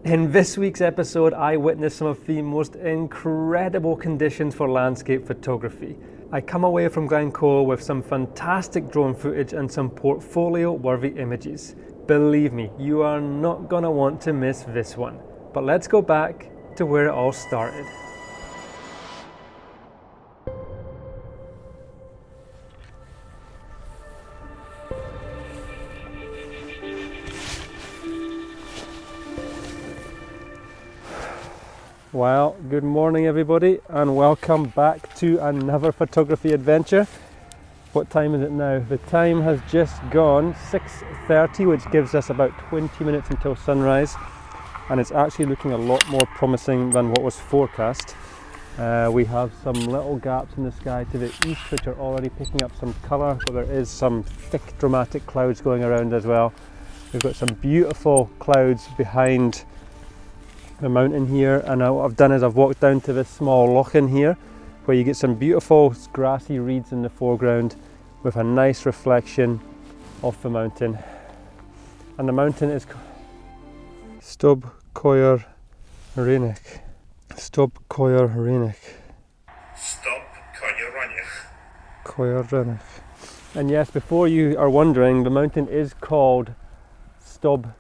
In this week's episode, I witnessed some of the most incredible conditions for landscape photography. I come away from Glencoe with some fantastic drone footage and some portfolio-worthy images. Believe me, you are not gonna want to miss this one. But let's go back to where it all started. Well, good morning everybody and welcome back to another photography adventure. What time is it now? The time has just gone 6:30, which gives us about 20 minutes until sunrise, and it's actually looking a lot more promising than what was forecast. We have some little gaps in the sky to the east which are already picking up some colour, but there is some thick dramatic clouds going around as well. We've got some beautiful clouds behind the mountain here, and what I've done is I've walked down to this small loch in here where you get some beautiful grassy reeds in the foreground with a nice reflection of the mountain. And the mountain is Stub Coir Reinig. Stub Coir Reinig. Stub Coir Reinig. Coir Reinig. And yes, before you are wondering, the mountain is called Stub.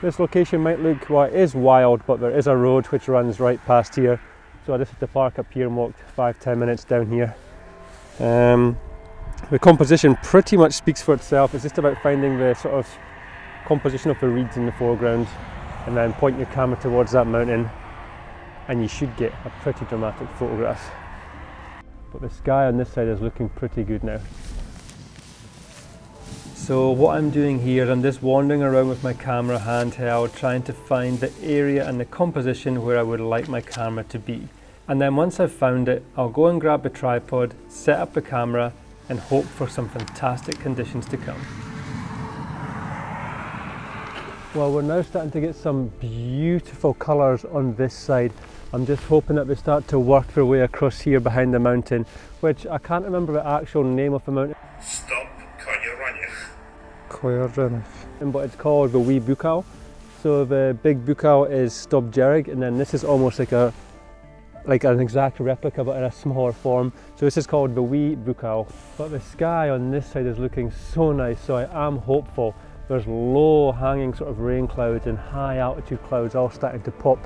This location might look, well, it is wild, but there is a road which runs right past here. So I just had to park up here and walked 5-10 minutes down here. The composition pretty much speaks for itself. It's just about finding the sort of composition of the reeds in the foreground and then point your camera towards that mountain and you should get a pretty dramatic photograph. But the sky on this side is looking pretty good now. So what I'm doing here, I'm just wandering around with my camera handheld, trying to find the area and the composition where I would like my camera to be. And then once I've found it, I'll go and grab the tripod, set up the camera, and hope for some fantastic conditions to come. Well, we're now starting to get some beautiful colours on this side. I'm just hoping that they start to work their way across here behind the mountain, which I can't remember the actual name of the mountain. Stub Coir Reinig. Coir Reinig. But it's called the Wee Bukau. So the big Bukau is Stub Jerrig, and then this is almost like an exact replica but in a smaller form. So this is called the Wee Bukau. But the sky on this side is looking so nice, so I am hopeful. There's low hanging sort of rain clouds and high altitude clouds all starting to pop.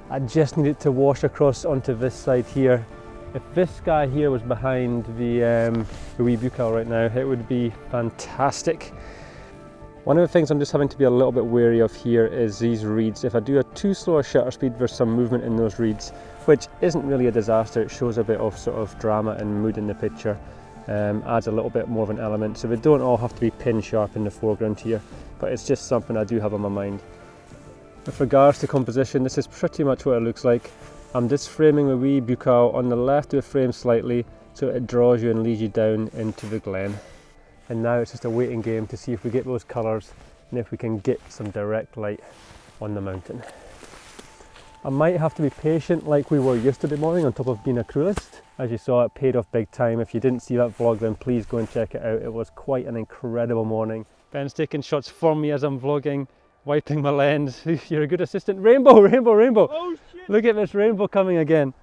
I just need it to wash across onto this side here. If this sky here was behind the Wee Bukau right now, it would be fantastic. One of the things I'm just having to be a little bit wary of here is these reeds. If I do a too slow a shutter speed, there's some movement in those reeds, which isn't really a disaster. It shows a bit of sort of drama and mood in the picture, adds a little bit more of an element. So they don't all have to be pin sharp in the foreground here, but it's just something I do have on my mind. With regards to composition, this is pretty much what it looks like. I'm just framing the Wee Bukau on the left of the frame slightly so it draws you and leads you down into the glen. And now it's just a waiting game to see if we get those colours and if we can get some direct light on the mountain. I might have to be patient like we were yesterday morning on top of being a cruelist. As you saw, it paid off big time. If you didn't see that vlog, then please go and check it out. It was quite an incredible morning. Ben's taking shots for me as I'm vlogging, wiping my lens. You're a good assistant. Rainbow, rainbow, rainbow. Oh shit! Look at this rainbow coming again.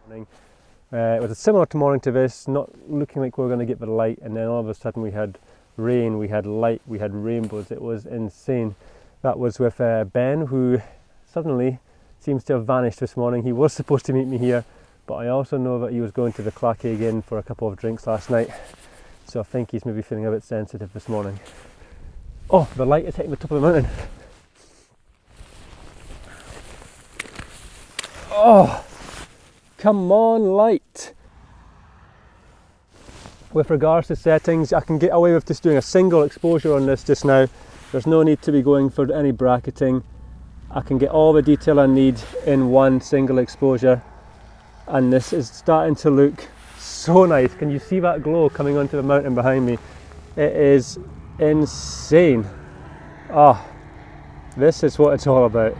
It was a similar morning to this, not looking like we were going to get the light, and then all of a sudden we had rain, we had light, we had rainbows. It was insane. That was with Ben, who suddenly seems to have vanished this morning. He was supposed to meet me here, but I also know that he was going to the Clackie again for a couple of drinks last night, so I think he's maybe feeling a bit sensitive this morning. Oh, the light is hitting the top of the mountain. Oh, come on, light. With regards to settings, I can get away with just doing a single exposure on this just now. There's no need to be going for any bracketing. I can get all the detail I need in one single exposure, and this is starting to look so nice. Can you see that glow coming onto the mountain behind me? It is insane. Oh, this is what it's all about.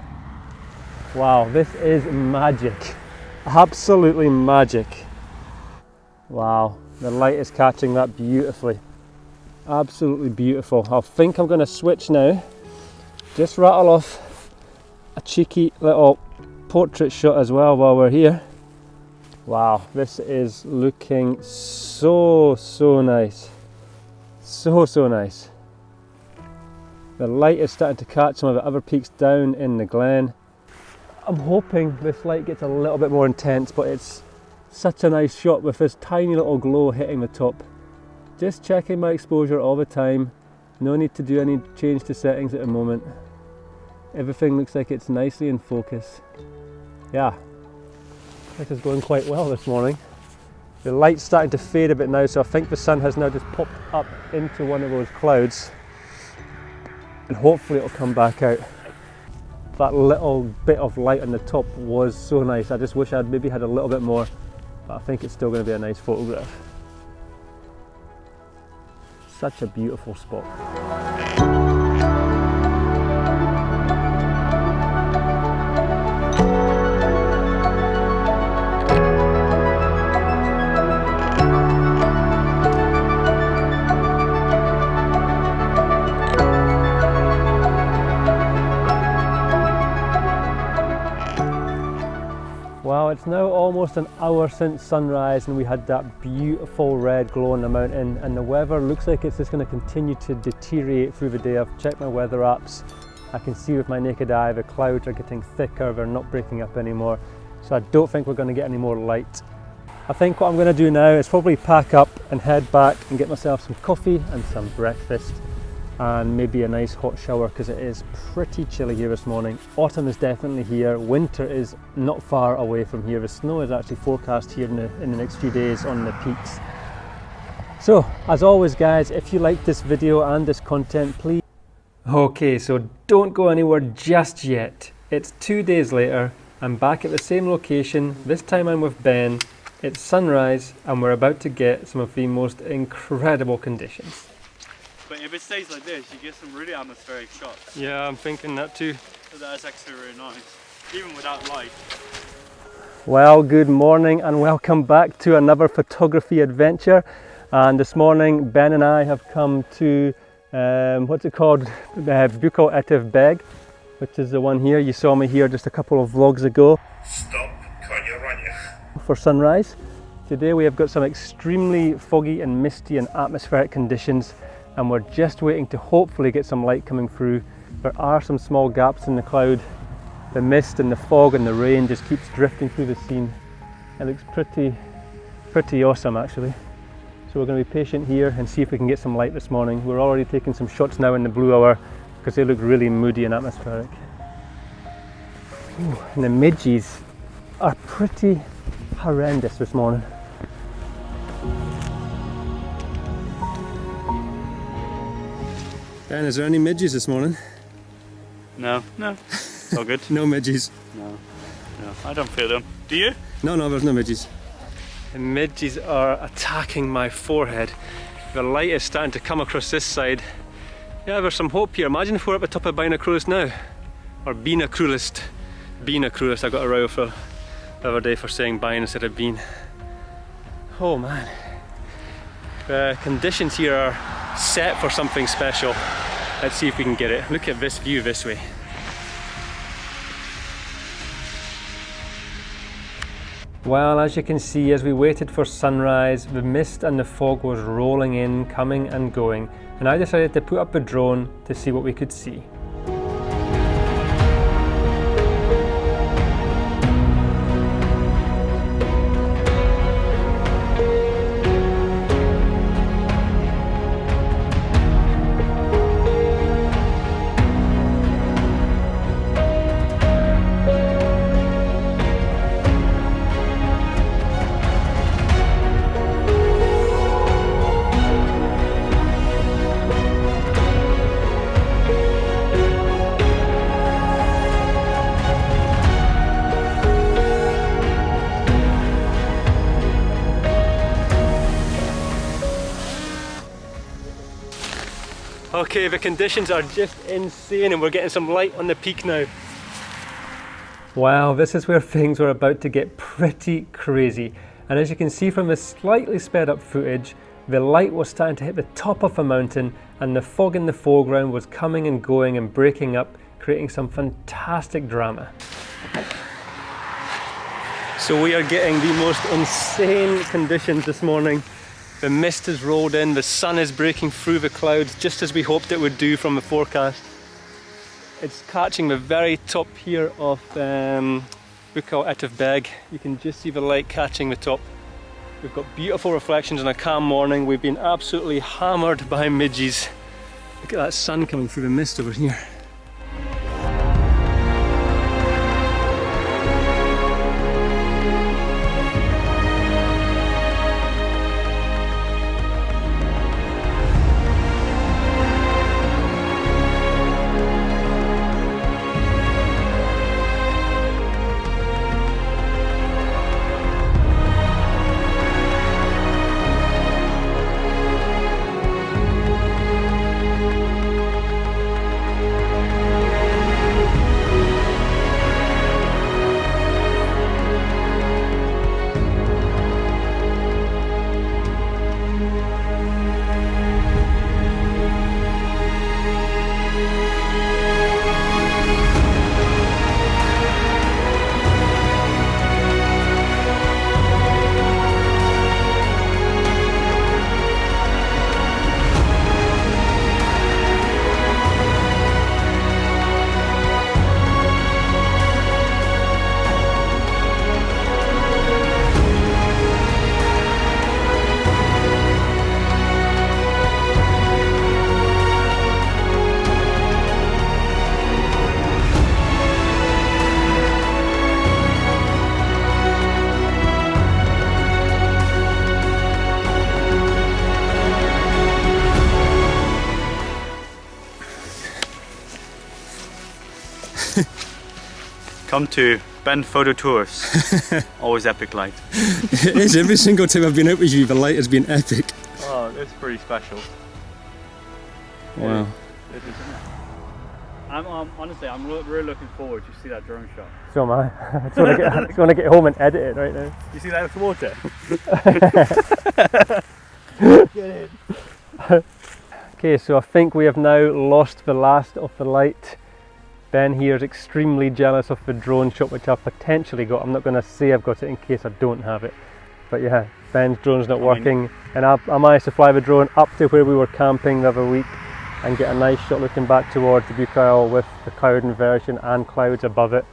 Wow, this is magic. Absolutely magic. Wow, the light is catching that beautifully. Absolutely beautiful. I think I'm going to switch now. Just rattle off a cheeky little portrait shot as well while we're here. Wow, this is looking so nice. So nice. The light is starting to catch some of the other peaks down in the glen. I'm hoping this light gets a little bit more intense, but it's such a nice shot with this tiny little glow hitting the top. Just checking my exposure all the time. No need to do any change to settings at the moment. Everything looks like it's nicely in focus. Yeah, this is going quite well this morning. The light's starting to fade a bit now, so I think the sun has now just popped up into one of those clouds. And hopefully it'll come back out. That little bit of light on the top was so nice. I just wish I'd maybe had a little bit more, but I think it's still going to be a nice photograph. Such a beautiful spot. Well, it's now almost an hour since sunrise and we had that beautiful red glow on the mountain, and the weather looks like it's just going to continue to deteriorate through the day. I've checked my weather apps. I can see with my naked eye the clouds are getting thicker, they're not breaking up anymore. So I don't think we're going to get any more light. I think what I'm going to do now is probably pack up and head back and get myself some coffee and some breakfast. And maybe a nice hot shower because it is pretty chilly here this morning. Autumn is definitely here, winter is not far away from here. The snow is actually forecast here in the next few days on the peaks. So as always guys, if you like this video and this content, please... Okay, so don't go anywhere just yet. It's 2 days later, I'm back at the same location. This time I'm with Ben. It's sunrise and we're about to get some of the most incredible conditions. But if it stays like this, you get some really atmospheric shots. Yeah, I'm thinking that too. So that's actually really nice, even without light. Well, good morning and welcome back to another photography adventure. And this morning, Ben and I have come to, what's it called? Bukal Etiv Beg, which is the one here. You saw me here just a couple of vlogs ago. Stop konie ranie. For sunrise. Today we have got some extremely foggy and misty and atmospheric conditions, and we're just waiting to hopefully get some light coming through. There are some small gaps in the cloud. The mist and the fog and the rain just keeps drifting through the scene. It looks pretty awesome actually. So we're going to be patient here and see if we can get some light this morning. We're already taking some shots now in the blue hour because they look really moody and atmospheric. Ooh, and the midges are pretty horrendous this morning. Ben, is there any midges this morning? No, it's all good. No midges? No, I don't feel them. Do you? No, there's no midges. The midges are attacking my forehead. The light is starting to come across this side. Yeah, there's some hope here. Imagine if we're at the top of Binacrulis now. Or Binacrulis. Binacrulis. I got a row for the other day for saying Bin instead of Bean. Oh man. The conditions here are set for something special. Let's see if we can get it. Look at this view this way. Well, as you can see, as we waited for sunrise, the mist and the fog was rolling in, coming and going, and I decided to put up the drone to see what we could see. Okay, the conditions are just insane and we're getting some light on the peak now. Wow, this is where things were about to get pretty crazy. And as you can see from the slightly sped up footage, The light was starting to hit the top of a mountain and the fog in the foreground was coming and going and breaking up, creating some fantastic drama. So we are getting the most insane conditions this morning. The mist has rolled in, the sun is breaking through the clouds just as we hoped it would do from the forecast. It's catching the very top here of Bukau Etifberg. You can just see the light catching the top. We've got beautiful reflections on a calm morning. We've been absolutely hammered by midges. Look at that sun coming through the mist over here. Come to Ben Photo Tours. Always epic light. It is, every single time I've been out with you, the light has been epic. Oh, it's pretty special. Wow. It is, isn't it? Honestly, I'm really looking forward to see that drone shot. So am I. I just want to get home and edit it right now. You see that water? Get in. Okay, so I think we have now lost the last of the light. Ben here is extremely jealous of the drone shot which I've potentially got. I'm not going to say I've got it in case I don't have it. But yeah, Ben's drone's not working. And I managed to fly the drone up to where we were camping the other week and get a nice shot looking back towards the Bukau with the cloud inversion and clouds above it.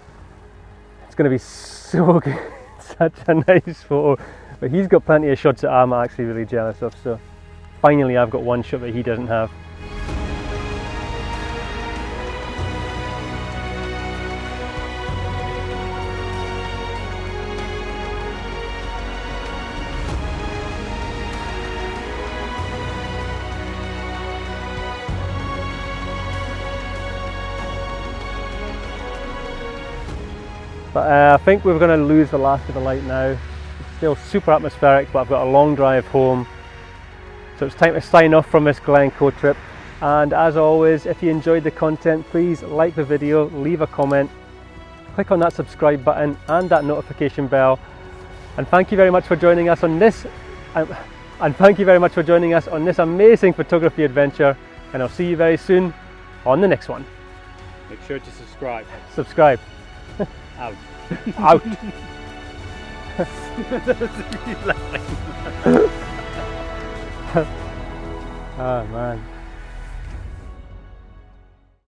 It's going to be so good. Such a nice photo. But he's got plenty of shots that I'm actually really jealous of. So finally I've got one shot that he doesn't have. But I think we're going to lose the last of the light now. It's still super atmospheric, but I've got a long drive home. So it's time to sign off from this Glencoe trip. And as always, if you enjoyed the content, please like the video, leave a comment, click on that subscribe button and that notification bell. And thank you very much for joining us on this amazing photography adventure. And I'll see you very soon on the next one. Make sure to subscribe. Subscribe. Out. Out. Oh man.